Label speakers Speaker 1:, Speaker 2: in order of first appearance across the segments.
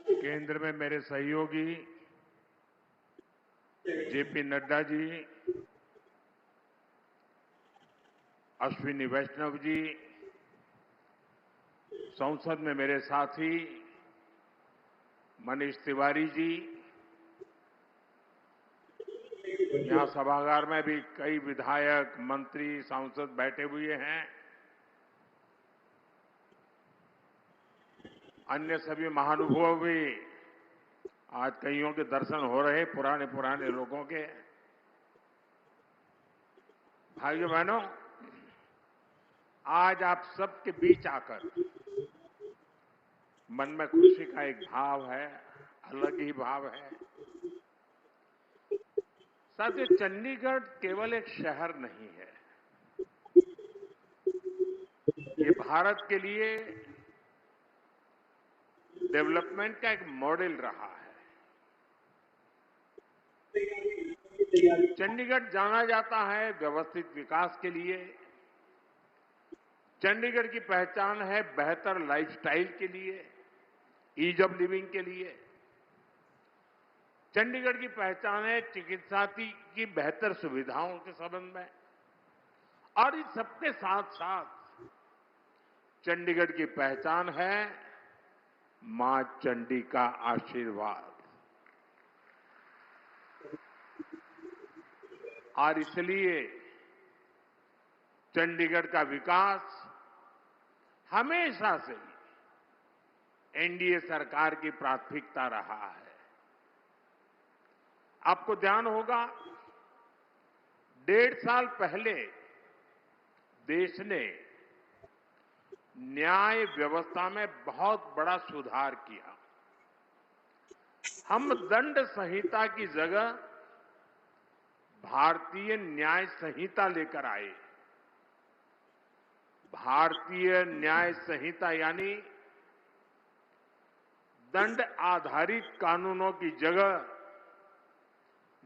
Speaker 1: केंद्र में मेरे सहयोगी जेपी नड्डा जी, अश्विनी वैष्णव जी, संसद में मेरे साथी मनीष तिवारी जी, यहां सभागार में भी कई विधायक, मंत्री, सांसद बैठे हुए हैं। अन्य सभी महानुभाव भी आज कईयों के दर्शन हो रहे, पुराने लोगों के। भाइयों बहनों, आज आप सबके बीच आकर मन में खुशी का एक भाव है, अलग ही भाव है। साथियों, चंडीगढ़ केवल एक शहर नहीं है, ये भारत के लिए डेवलपमेंट का एक मॉडल रहा है। चंडीगढ़ जाना जाता है व्यवस्थित विकास के लिए। चंडीगढ़ की पहचान है बेहतर लाइफस्टाइल के लिए, ईज ऑफ लिविंग के लिए। चंडीगढ़ की पहचान है चिकित्सा की बेहतर सुविधाओं के संबंध में। और इस सबके साथ साथ चंडीगढ़ की पहचान है मां चंडी का आशीर्वाद। और इसलिए चंडीगढ़ का विकास हमेशा से एनडीए सरकार की प्राथमिकता रहा है। आपको ध्यान होगा, 1.5 साल पहले देश ने न्याय व्यवस्था में बहुत बड़ा सुधार किया। हम दंड संहिता की जगह भारतीय न्याय संहिता लेकर आए। भारतीय न्याय संहिता यानी दंड आधारित कानूनों की जगह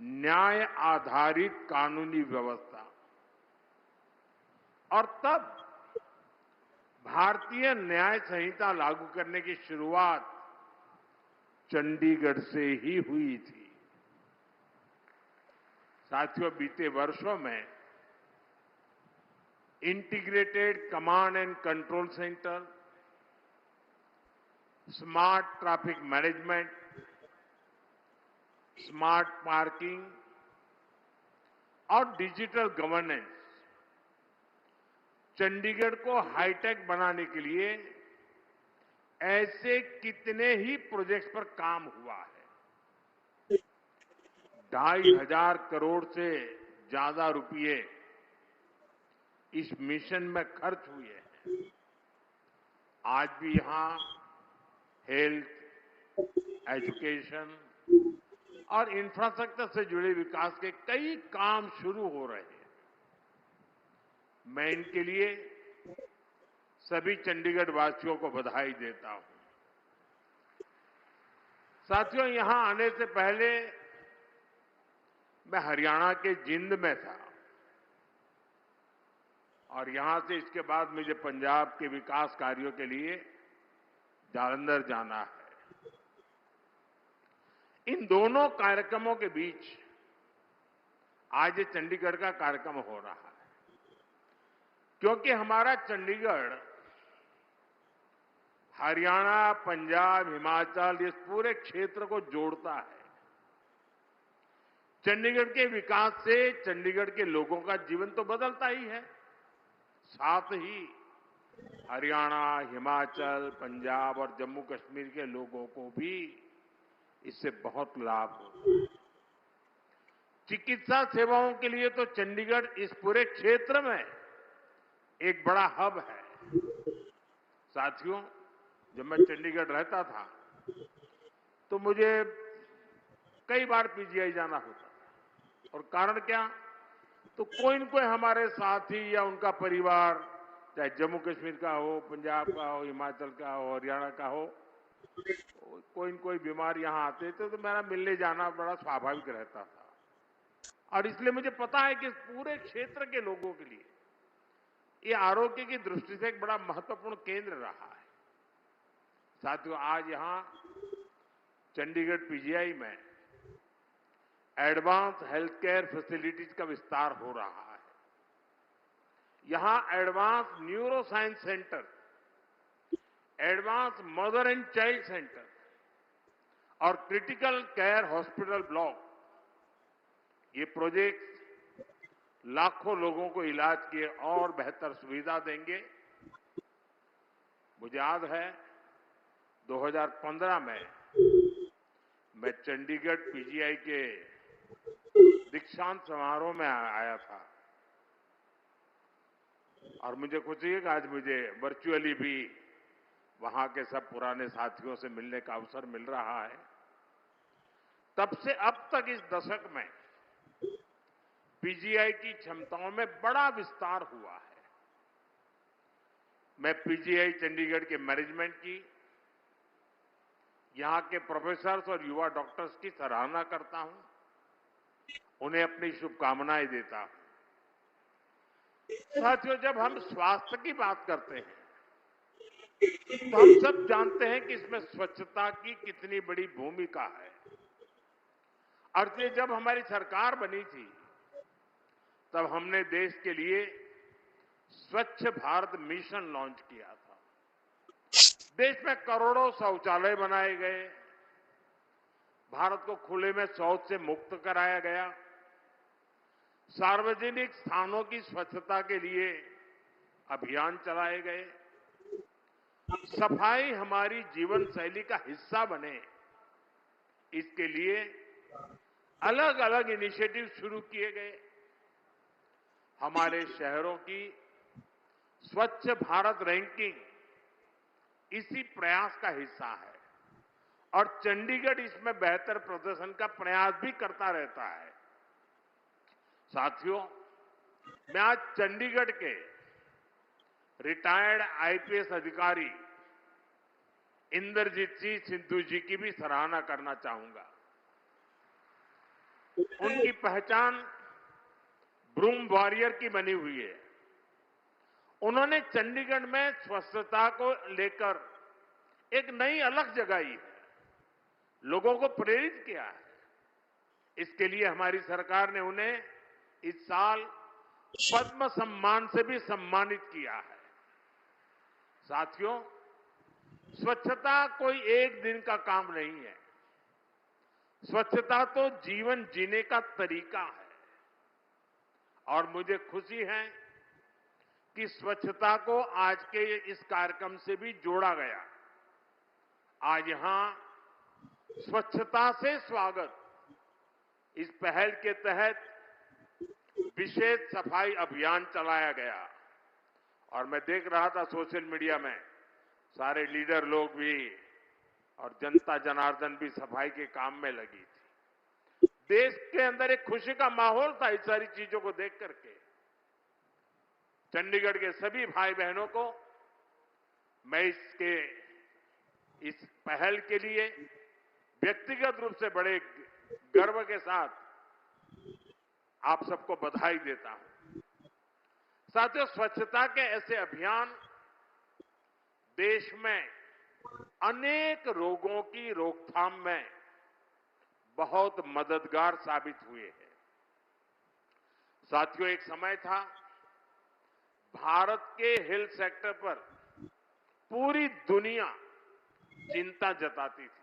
Speaker 1: न्याय आधारित कानूनी व्यवस्था। और तब भारतीय न्याय संहिता लागू करने की शुरुआत चंडीगढ़ से ही हुई थी। साथियों, बीते वर्षों में integrated command and control centre, smart traffic management, smart parking और डिजिटल गवर्नेंस चंडीगढ़ को हाईटेक बनाने के लिए ऐसे कितने ही प्रोजेक्ट्स पर काम हुआ है। 2,500 करोड़ से ज्यादा रुपए इस मिशन में खर्च हुए हैं। आज भी यहां हेल्थ, एजुकेशन और इंफ्रास्ट्रक्चर से जुड़े विकास के कई काम शुरू हो रहे हैं। मैं इनके लिए सभी चंडीगढ़ वासियों को बधाई देता हूं। साथियों, यहां आने से पहले मैं हरियाणा के जिंद में था और यहां से इसके बाद मुझे पंजाब के विकास कार्यों के लिए जालंधर जाना है। इन दोनों कार्यक्रमों के बीच आज ये चंडीगढ़ का कार्यक्रम हो रहा है, क्योंकि हमारा चंडीगढ़ हरियाणा, पंजाब, हिमाचल इस पूरे क्षेत्र को जोड़ता है। चंडीगढ़ के विकास से चंडीगढ़ के लोगों का जीवन तो बदलता ही है, साथ ही हरियाणा, हिमाचल, पंजाब और जम्मू कश्मीर के लोगों को भी इससे बहुत लाभ होता है। चिकित्सा सेवाओं के लिए तो चंडीगढ़ इस पूरे क्षेत्र में एक बड़ा हब है। साथियों, जब मैं चंडीगढ़ रहता था तो मुझे कई बार पीजीआई जाना होता था। और कारण क्या? तो कोई न कोई हमारे साथी या उनका परिवार, चाहे जम्मू कश्मीर का हो, पंजाब का हो, हिमाचल का हो, हरियाणा का हो, कोई न कोई बीमार यहां आते थे तो मेरा मिलने जाना बड़ा स्वाभाविक रहता था। और इसलिए मुझे पता है कि इस पूरे क्षेत्र के लोगों के लिए ये आरोग्य की दृष्टि से एक बड़ा महत्वपूर्ण केंद्र रहा है। साथियों, आज यहां चंडीगढ़ पीजीआई में एडवांस हेल्थ केयर फैसिलिटीज का विस्तार हो रहा है। यहां advance neuro science centre, advance mother and child centre और क्रिटिकल केयर हॉस्पिटल ब्लॉक, ये प्रोजेक्ट लाखों लोगों को इलाज की और बेहतर सुविधा देंगे। मुझे याद है 2015 में मैं चंडीगढ़ पीजीआई के दीक्षांत समारोह में आया था और मुझे खुशी है कि आज मुझे वर्चुअली भी वहां के सब पुराने साथियों से मिलने का अवसर मिल रहा है। तब से अब तक इस दशक में पीजीआई की क्षमताओं में बड़ा विस्तार हुआ है। मैं पीजीआई चंडीगढ़ के मैनेजमेंट की, यहां के प्रोफेसर्स और युवा डॉक्टर्स की सराहना करता हूं, उन्हें अपनी शुभकामनाएं देता हूं। साथियों, जब हम स्वास्थ्य की बात करते हैं तो हम सब जानते हैं कि इसमें स्वच्छता की कितनी बड़ी भूमिका है। और ये जब हमारी सरकार बनी थी तब हमने देश के लिए स्वच्छ भारत मिशन लॉन्च किया था। देश में करोड़ों शौचालय बनाए गए, भारत को खुले में शौच से मुक्त कराया गया, सार्वजनिक स्थानों की स्वच्छता के लिए अभियान चलाए गए, सफाई हमारी जीवन शैली का हिस्सा बने, इसके लिए अलग अलग इनिशिएटिव शुरू किए गए। हमारे शहरों की स्वच्छ भारत रैंकिंग इसी प्रयास का हिस्सा है और चंडीगढ़ इसमें बेहतर प्रदर्शन का प्रयास भी करता रहता है। साथियों, मैं आज चंडीगढ़ के रिटायर्ड आईपीएस अधिकारी इंद्रजीत सिंह सिद्धू जी की भी सराहना करना चाहूंगा। उनकी पहचान ब्रूम वॉरियर की बनी हुई है। उन्होंने चंडीगढ़ में स्वच्छता को लेकर एक नई अलग जगाई है, लोगों को प्रेरित किया है। इसके लिए हमारी सरकार ने उन्हें इस साल पद्म सम्मान से भी सम्मानित किया है। साथियों, स्वच्छता कोई एक दिन का काम नहीं है। स्वच्छता तो जीवन जीने का तरीका है और मुझे खुशी है कि स्वच्छता को आज के इस कार्यक्रम से भी जोड़ा गया। आज यहां स्वच्छता से स्वागत इस पहल के तहत विशेष सफाई अभियान चलाया गया और मैं देख रहा था सोशल मीडिया में सारे लीडर लोग भी और जनता जनार्दन भी सफाई के काम में लगी थी। देश के अंदर एक खुशी का माहौल था इस सारी चीजों को देख करके। चंडीगढ़ के सभी भाई बहनों को मैं इस पहल के लिए व्यक्तिगत रूप से बड़े गर्व के साथ आप सबको बधाई देता हूं। साथियों, स्वच्छता के ऐसे अभियान देश में अनेक रोगों की रोकथाम में बहुत मददगार साबित हुए हैं। साथियों, एक समय था भारत के हेल्थ सेक्टर पर पूरी दुनिया चिंता जताती थी।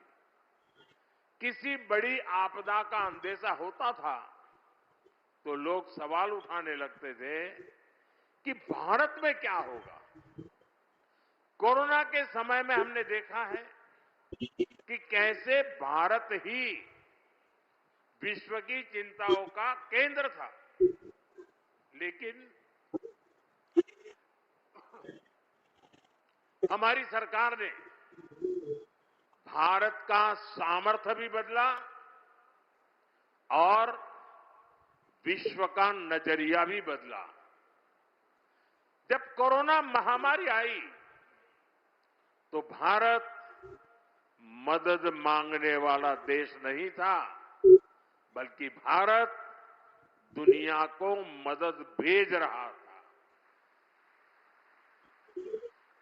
Speaker 1: किसी बड़ी आपदा का अंदेशा होता था तो लोग सवाल उठाने लगते थे कि भारत में क्या होगा। कोरोना के समय में हमने देखा है कि कैसे भारत ही विश्व की चिंताओं का केंद्र था, लेकिन हमारी सरकार ने भारत का सामर्थ्य भी बदला और विश्व का नजरिया भी बदला। जब कोरोना महामारी आई तो भारत मदद मांगने वाला देश नहीं था, बल्कि भारत दुनिया को मदद भेज रहा था।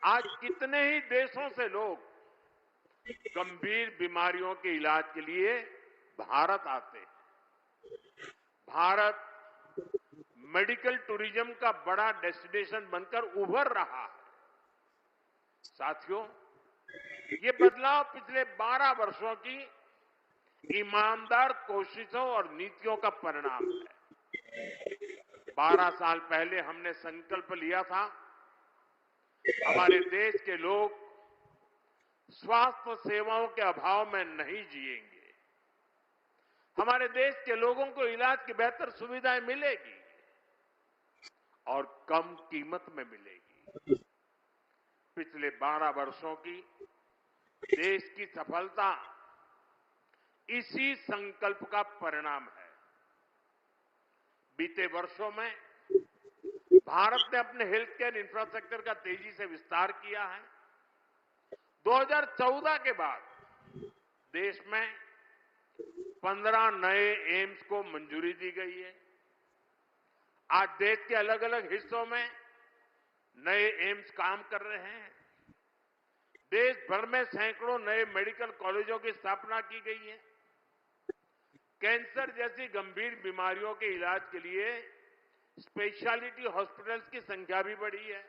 Speaker 1: आज कितने ही देशों से लोग गंभीर बीमारियों के इलाज के लिए भारत आते हैं। भारत मेडिकल टूरिज्म का बड़ा डेस्टिनेशन बनकर उभर रहा है। साथियों, ये बदलाव पिछले 12 वर्षों की ईमानदार कोशिशों और नीतियों का परिणाम है। 12 साल पहले हमने संकल्प लिया था, हमारे देश के लोग स्वास्थ्य सेवाओं के अभाव में नहीं जिएंगे। हमारे देश के लोगों को इलाज की बेहतर सुविधाएं मिलेगी और कम कीमत में मिलेगी। पिछले 12 वर्षों की देश की सफलता इसी संकल्प का परिणाम है। बीते वर्षों में भारत ने अपने हेल्थ केयर इंफ्रास्ट्रक्चर का तेजी से विस्तार किया है। 2014 के बाद देश में 15 नए एम्स को मंजूरी दी गई है। आज देश के अलग अलग हिस्सों में नए एम्स काम कर रहे हैं। देश भर में सैकड़ों नए मेडिकल कॉलेजों की स्थापना की गई है। कैंसर जैसी गंभीर बीमारियों के इलाज के लिए स्पेशलिटी हॉस्पिटल्स की संख्या भी बढ़ी है।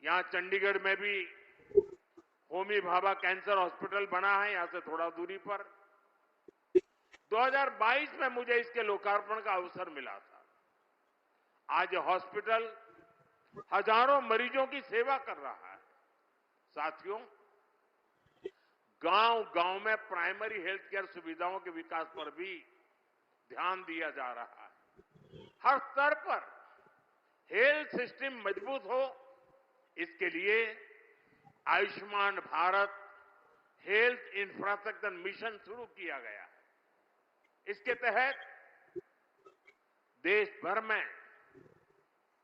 Speaker 1: यहां चंडीगढ़ में भी होमी भाभा कैंसर हॉस्पिटल बना है, यहां से थोड़ा दूरी पर। 2022 में मुझे इसके लोकार्पण का अवसर मिला था। आज यह हॉस्पिटल हजारों मरीजों की सेवा कर रहा है। साथियों, गांव-गांव में प्राइमरी हेल्थ केयर सुविधाओं के विकास पर भी ध्यान दिया जा रहा है। हर स्तर पर हेल्थ सिस्टम मजबूत हो, इसके लिए Ayushman Bharat health infrastructure mission शुरू किया गया है। इसके तहत देश भर में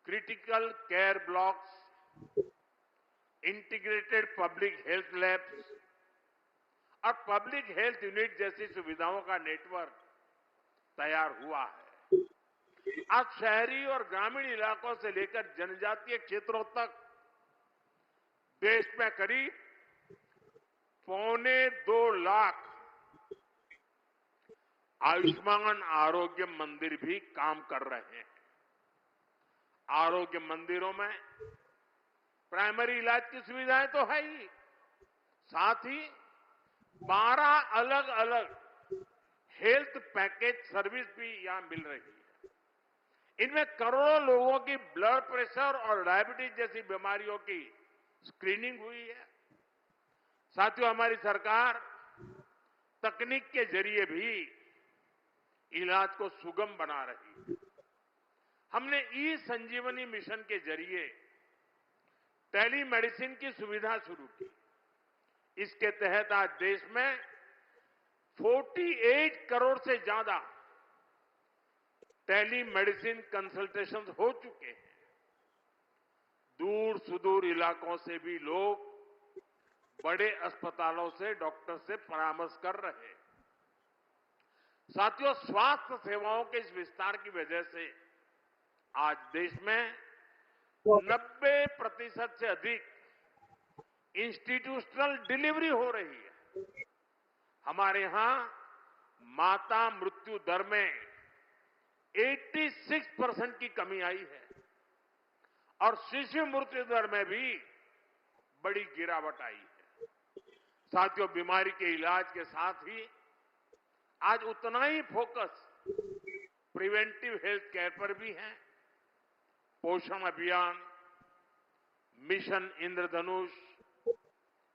Speaker 1: critical care blocks, integrated public health labs और पब्लिक हेल्थ यूनिट जैसी सुविधाओं का नेटवर्क तैयार हुआ है। आज शहरी और ग्रामीण इलाकों से लेकर जनजातीय क्षेत्रों तक देश में करीब 2.25 लाख आयुष्मान आरोग्य मंदिर भी काम कर रहे हैं। आरोग्य मंदिरों में प्राइमरी इलाज की सुविधाएं तो है ही, साथ ही 12 अलग अलग हेल्थ पैकेज सर्विस भी यहां मिल रही है। इनमें करोड़ों लोगों की ब्लड प्रेशर और डायबिटीज जैसी बीमारियों की स्क्रीनिंग हुई है। साथियों, हमारी सरकार तकनीक के जरिए भी इलाज को सुगम बना रही है। हमने ई संजीवनी मिशन के जरिए टेलीमेडिसिन की सुविधा शुरू की। इसके तहत आज देश में 48 करोड़ से ज्यादा टेलीमेडिसिन कंसल्टेशन हो चुके हैं। दूर सुदूर इलाकों से भी लोग बड़े अस्पतालों से डॉक्टर से परामर्श कर रहे हैं। साथियों, स्वास्थ्य सेवाओं के इस विस्तार की वजह से आज देश में 90% से अधिक इंस्टीट्यूशनल डिलीवरी हो रही है। हमारे यहां माता मृत्यु दर में 86% की कमी आई है और शिशु मृत्यु दर में भी बड़ी गिरावट आई है। साथियों, बीमारी के इलाज के साथ ही आज उतना ही फोकस प्रिवेंटिव हेल्थ केयर पर भी है। पोषण अभियान, mission Indradhanush,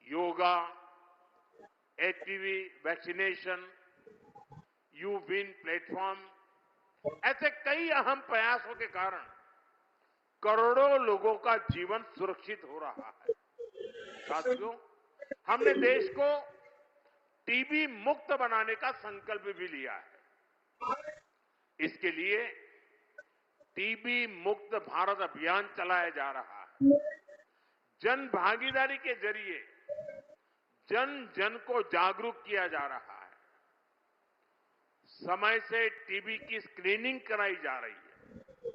Speaker 1: yoga, HPV vaccination, you win platform, ऐसे कई अहम प्रयासों के कारण करोड़ों लोगों का जीवन सुरक्षित हो रहा है। साथियों, हमने देश को टीबी मुक्त बनाने का संकल्प भी लिया है। इसके लिए टीबी मुक्त भारत अभियान चलाया जा रहा है। जन भागीदारी के जरिए जन जन को जागरूक किया जा रहा है। समय से टीबी की स्क्रीनिंग कराई जा रही है।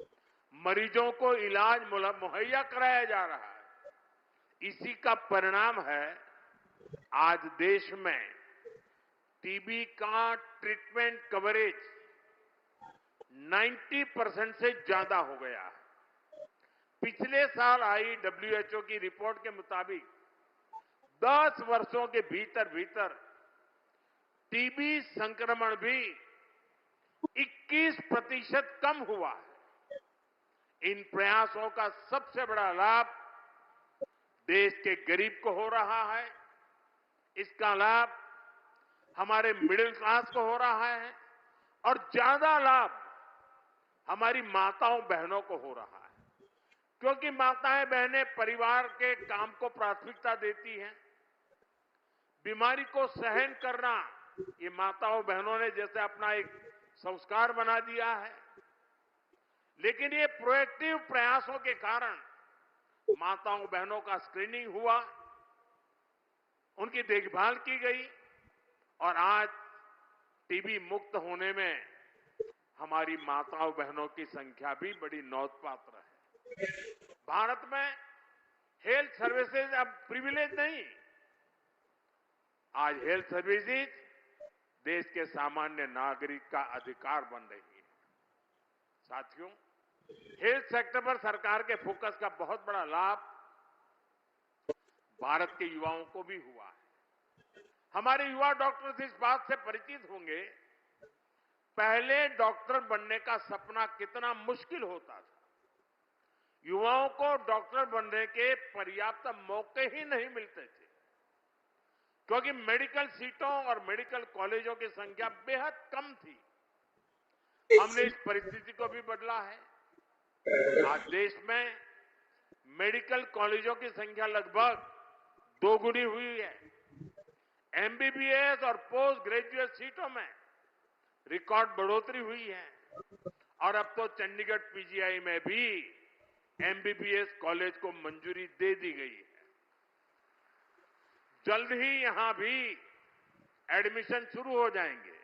Speaker 1: मरीजों को इलाज मुहैया कराया जा रहा है। इसी का परिणाम है आज देश में टीबी का ट्रीटमेंट कवरेज 90% से ज्यादा हो गया है। पिछले साल आई WHO की रिपोर्ट के मुताबिक 10 वर्षों के भीतर भीतर टीबी संक्रमण भी 21% कम हुआ है। इन प्रयासों का सबसे बड़ा लाभ देश के गरीब को हो रहा है। इसका लाभ हमारे मिडिल क्लास को हो रहा है और ज्यादा लाभ हमारी माताओं बहनों को हो रहा है, क्योंकि माताएं बहनें परिवार के काम को प्राथमिकता देती हैं। बीमारी को सहन करना ये माताओं बहनों ने जैसे अपना एक संस्कार बना दिया है। लेकिन ये प्रोएक्टिव प्रयासों के कारण माताओं बहनों का स्क्रीनिंग हुआ, उनकी देखभाल की गई और आज टीबी मुक्त होने में हमारी माताओं बहनों की संख्या भी बड़ी नोंधपात्र है। भारत में हेल्थ सर्विसेज अब प्रिविलेज नहीं, आज हेल्थ सर्विसेज देश के सामान्य नागरिक का अधिकार बन रही है। साथियों, हेल्थ सेक्टर पर सरकार के फोकस का बहुत बड़ा लाभ भारत के युवाओं को भी हुआ है। हमारे युवा डॉक्टर्स इस बात से परिचित होंगे, पहले डॉक्टर बनने का सपना कितना मुश्किल होता था। युवाओं को डॉक्टर बनने के पर्याप्त मौके ही नहीं मिलते थे, क्योंकि मेडिकल सीटों और मेडिकल कॉलेजों की संख्या बेहद कम थी। हमने इस परिस्थिति को भी बदला है। आज देश में मेडिकल कॉलेजों की संख्या लगभग दोगुनी हुई है। एमबीबीएस और पोस्ट ग्रेजुएट सीटों में रिकॉर्ड बढ़ोतरी हुई है और अब तो चंडीगढ़ पीजीआई में भी एमबीबीएस कॉलेज को मंजूरी दे दी गई है। जल्द ही यहां भी एडमिशन शुरू हो जाएंगे।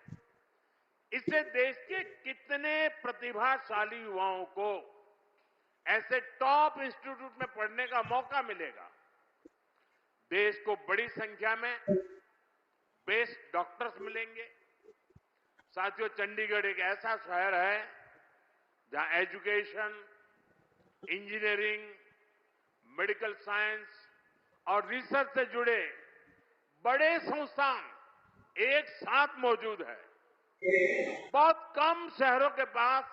Speaker 1: इससे देश के कितने प्रतिभाशाली युवाओं को ऐसे टॉप इंस्टीट्यूट में पढ़ने का मौका मिलेगा। देश को बड़ी संख्या में बेस्ट डॉक्टर्स मिलेंगे। साथियों, चंडीगढ़ एक ऐसा शहर है जहां एजुकेशन, इंजीनियरिंग, मेडिकल साइंस और रिसर्च से जुड़े बड़े संस्थान एक साथ मौजूद है। बहुत कम शहरों के पास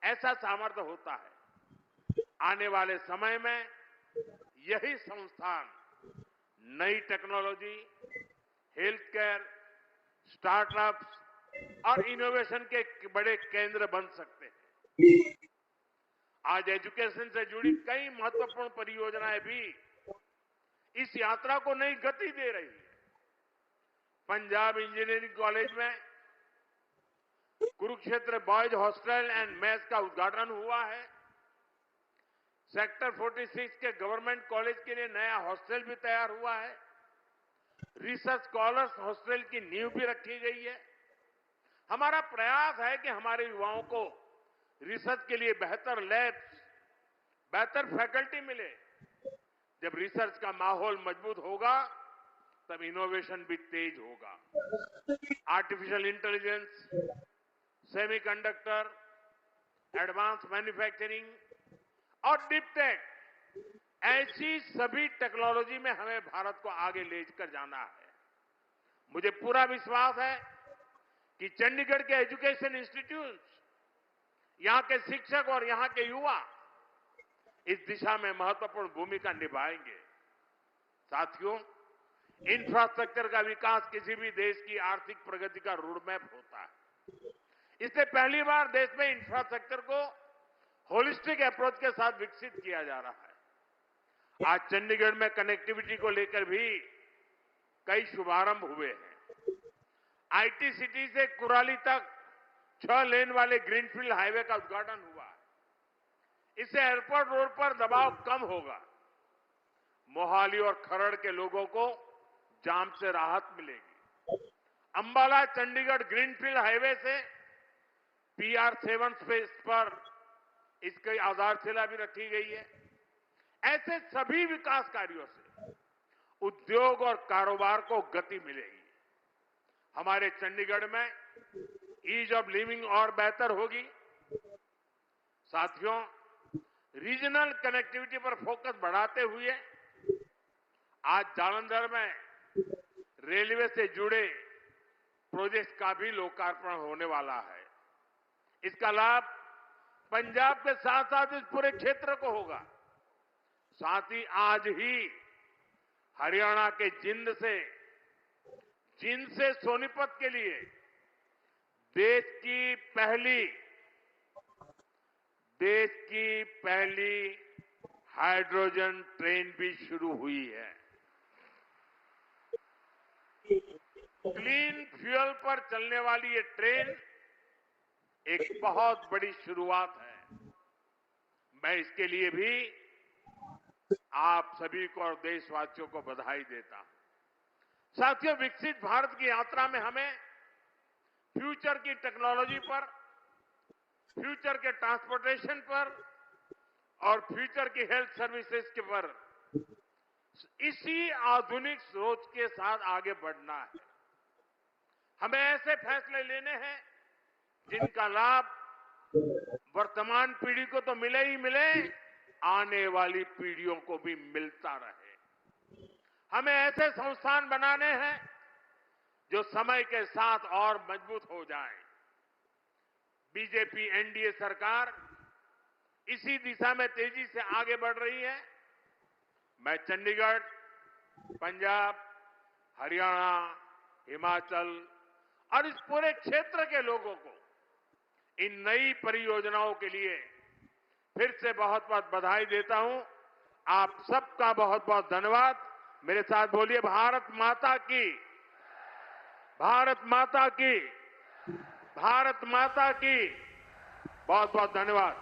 Speaker 1: ऐसा सामर्थ्य होता है। आने वाले समय में यही संस्थान नई टेक्नोलॉजी, हेल्थ केयर, स्टार्टअप्स और इनोवेशन के बड़े केंद्र बन सकते हैं। आज एजुकेशन से जुड़ी कई महत्वपूर्ण परियोजनाएं भी इस यात्रा को नई गति दे रही है। पंजाब इंजीनियरिंग कॉलेज में Kurukshetra boys hostel and mess का उद्घाटन हुआ है। सेक्टर 46 के गवर्नमेंट कॉलेज के लिए नया हॉस्टल भी तैयार हुआ है। रिसर्च स्कॉलर्स हॉस्टल की नींव भी रखी गई है। हमारा प्रयास है कि हमारे युवाओं को रिसर्च के लिए बेहतर लैब्स, बेहतर फैकल्टी मिले। जब रिसर्च का माहौल मजबूत होगा तब इनोवेशन भी तेज होगा। Artificial intelligence, semiconductor, advance manufacturing और डीप टेक, ऐसी सभी टेक्नोलॉजी में हमें भारत को आगे लेकर जाना है। मुझे पूरा विश्वास है कि चंडीगढ़ के एजुकेशन इंस्टीट्यूट्स, यहां के शिक्षक और यहां के युवा इस दिशा में महत्वपूर्ण भूमिका निभाएंगे। साथियों, इंफ्रास्ट्रक्चर का विकास किसी भी देश की आर्थिक प्रगति का रोडमैप होता है। इसलिए पहली बार देश में इंफ्रास्ट्रक्चर को होलिस्टिक अप्रोच के साथ विकसित किया जा रहा है। आज चंडीगढ़ में कनेक्टिविटी को लेकर भी कई शुभारंभ हुए हैं। आईटी सिटी से कुराली तक 6 लेन वाले ग्रीनफील्ड हाईवे का उद्घाटन हुआ है। इससे एयरपोर्ट रोड पर दबाव कम होगा। मोहाली और खरड़ के लोगों को जाम से राहत मिलेगी। अंबाला चंडीगढ़ ग्रीनफील्ड हाईवे से PR7 स्पेस पर इसकी आधारशिला भी रखी गई है। ऐसे सभी विकास कार्यों से उद्योग और कारोबार को गति मिलेगी। हमारे चंडीगढ़ में ईज ऑफ लिविंग और बेहतर होगी। साथियों, रीजनल कनेक्टिविटी पर फोकस बढ़ाते हुए आज जालंधर में रेलवे से जुड़े प्रोजेक्ट का भी लोकार्पण होने वाला है। इसका लाभ पंजाब के साथ साथ इस पूरे क्षेत्र को होगा। साथ ही आज ही हरियाणा के जिंद से सोनीपत के लिए देश की पहली हाइड्रोजन ट्रेन भी शुरू हुई है। क्लीन फ्यूल पर चलने वाली ये ट्रेन एक बहुत बड़ी शुरुआत है। मैं इसके लिए भी आप सभी को और देशवासियों को बधाई देता हूं। साथियों, विकसित भारत की यात्रा में हमें फ्यूचर की टेक्नोलॉजी पर, फ्यूचर के ट्रांसपोर्टेशन पर और फ्यूचर की हेल्थ सर्विसेज के पर इसी आधुनिक सोच के साथ आगे बढ़ना है। हमें ऐसे फैसले लेने हैं जिनका लाभ वर्तमान पीढ़ी को तो मिले ही मिले, आने वाली पीढ़ियों को भी मिलता रहे। हमें ऐसे संस्थान बनाने हैं जो समय के साथ और मजबूत हो जाएं। बीजेपी एनडीए सरकार इसी दिशा में तेजी से आगे बढ़ रही है। मैं चंडीगढ़, पंजाब, हरियाणा, हिमाचल और इस पूरे क्षेत्र के लोगों को इन नई परियोजनाओं के लिए फिर से बहुत बहुत बधाई देता हूं। आप सबका बहुत बहुत धन्यवाद। मेरे साथ बोलिए, भारत माता की, भारत माता की, भारत माता की। बहुत बहुत धन्यवाद।